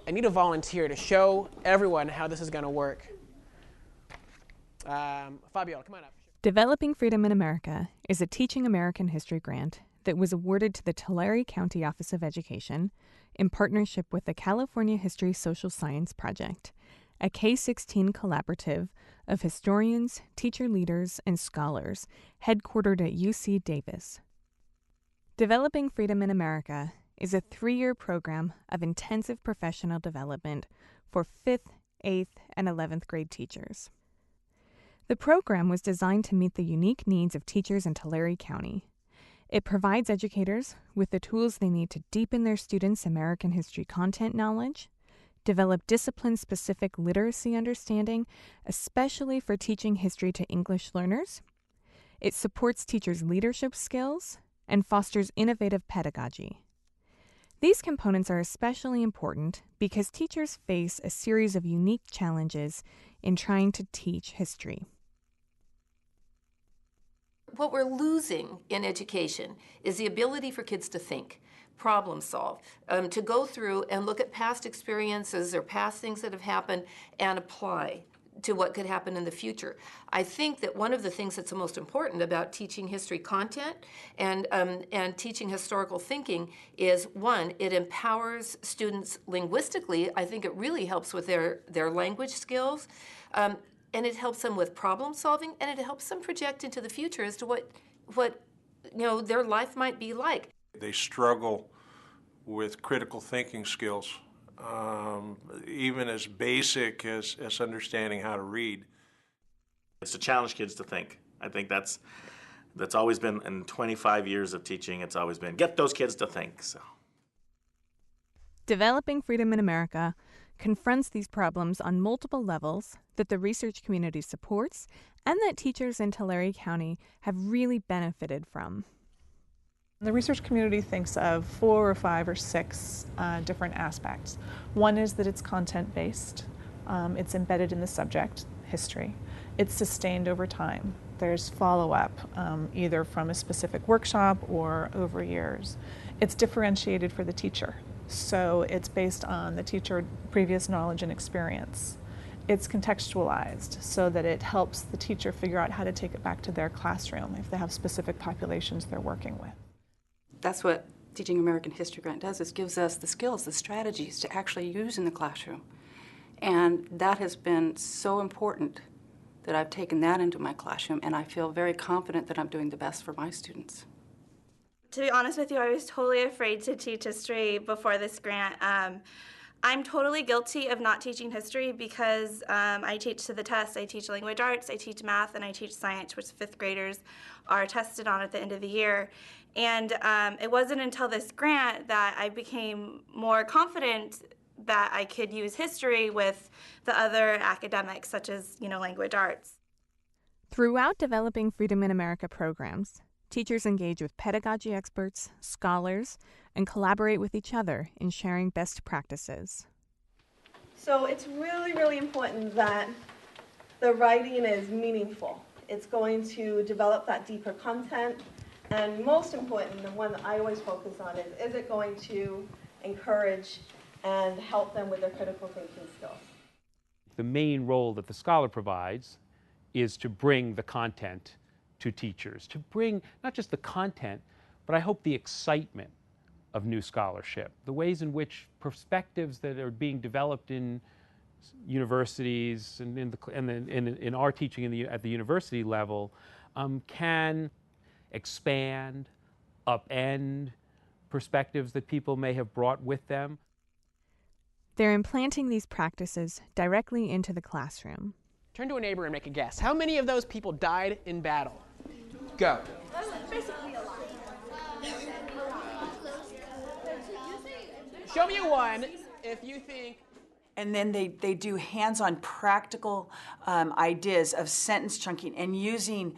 I need a volunteer to show everyone how this is going to work. Fabiola, come on up. Developing Freedom in America is a Teaching American History grant that was awarded to the Tulare County Office of Education in partnership with the California History Social Science Project, a K-16 collaborative of historians, teacher leaders, and scholars headquartered at UC Davis. Developing Freedom in America is a 3-year program of intensive professional development for 5th, 8th, and 11th grade teachers. The program was designed to meet the unique needs of teachers in Tulare County. It provides educators with the tools they need to deepen their students' American history content knowledge, develop discipline-specific literacy understanding, especially for teaching history to English learners. It supports teachers' leadership skills and fosters innovative pedagogy. These components are especially important because teachers face a series of unique challenges in trying to teach history. What we're losing in education is the ability for kids to think, problem solve, to go through and look at past experiences or past things that have happened and apply to what could happen in the future. I think that one of the things that's the most important about teaching history content and teaching historical thinking is, one, it empowers students linguistically. I think it really helps with their language skills. And it helps them with problem solving, and it helps them project into the future as to what their life might be like. They struggle with critical thinking skills, even as basic as understanding how to read. It's to challenge kids to think. I think that's always been, in 25 years of teaching, it's always been, get those kids to think. So, Developing Freedom in America confronts these problems on multiple levels that the research community supports and that teachers in Tulare County have really benefited from. The research community thinks of 4 or 5 or 6 different aspects. One is that it's content-based. It's embedded in the subject, history. It's sustained over time. There's follow-up, either from a specific workshop or over years. It's differentiated for the teacher. So it's based on the teacher previous knowledge and experience. It's contextualized so that it helps the teacher figure out how to take it back to their classroom if they have specific populations they're working with. That's what Teaching American History Grant does, is gives us the skills, the strategies to actually use in the classroom. And that has been so important that I've taken that into my classroom, and I feel very confident that I'm doing the best for my students. To be honest with you, I was totally afraid to teach history before this grant. I'm totally guilty of not teaching history because I teach to the test. I teach language arts, I teach math, and I teach science, which 5th graders are tested on at the end of the year. And it wasn't until this grant that I became more confident that I could use history with the other academics, such as, language arts. Throughout Developing Freedom in America programs, teachers engage with pedagogy experts, scholars, and collaborate with each other in sharing best practices. So it's really, really important that the writing is meaningful. It's going to develop that deeper content. And most important, the one that I always focus on is it going to encourage and help them with their critical thinking skills? The main role that the scholar provides is to bring the content to teachers, to bring not just the content, but I hope the excitement of new scholarship, the ways in which perspectives that are being developed in universities and in our teaching at the university level can expand, upend perspectives that people may have brought with them. They're implanting these practices directly into the classroom. Turn to a neighbor and make a guess. How many of those people died in battle? Go. Show me one if you think. And then they do hands-on practical ideas of sentence chunking and using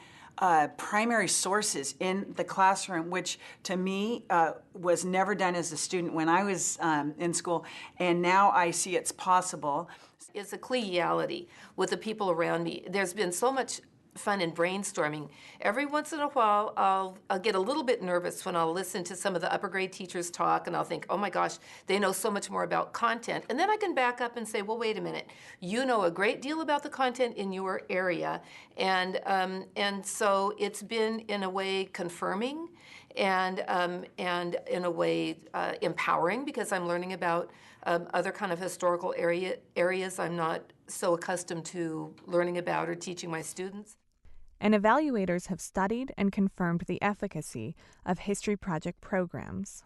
primary sources in the classroom, which to me was never done as a student when I was in school, and now I see it's possible. It's a collegiality with the people around me. There's been so much fun in brainstorming. Every once in a while, I'll get a little bit nervous when I'll listen to some of the upper grade teachers talk, and I'll think, oh my gosh, they know so much more about content. And then I can back up and say, well, wait a minute, you know a great deal about the content in your area, and so it's been in a way confirming, and in a way empowering, because I'm learning about other kind of historical areas I'm not so accustomed to learning about or teaching my students. And evaluators have studied and confirmed the efficacy of history project programs.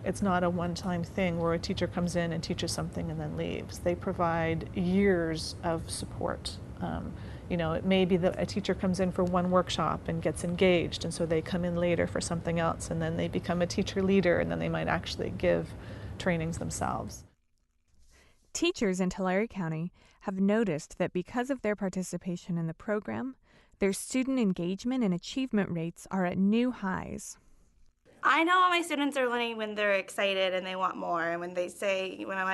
It's not a one-time thing where a teacher comes in and teaches something and then leaves. They provide years of support. It may be that a teacher comes in for one workshop and gets engaged, and so they come in later for something else, and then they become a teacher leader, and then they might actually give trainings themselves. Teachers in Tulare County have noticed that because of their participation in the program, their student engagement and achievement rates are at new highs. I know all my students are learning when they're excited and they want more, and when I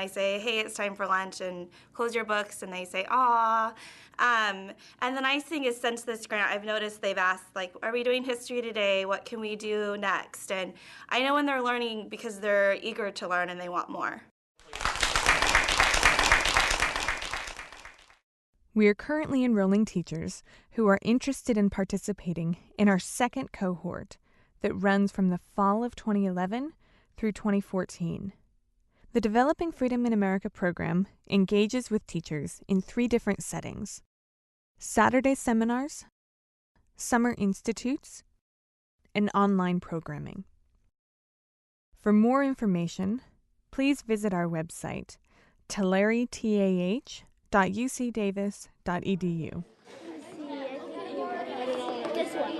say, hey, it's time for lunch and close your books, and they say, aw. And the nice thing is, since this grant, I've noticed they've asked, like, are we doing history today? What can we do next? And I know when they're learning because they're eager to learn and they want more. We are currently enrolling teachers who are interested in participating in our second cohort that runs from the fall of 2011 through 2014. The Developing Freedom in America program engages with teachers in 3 different settings: Saturday seminars, summer institutes, and online programming. For more information, please visit our website, tularetah.ucdavis.edu. This one.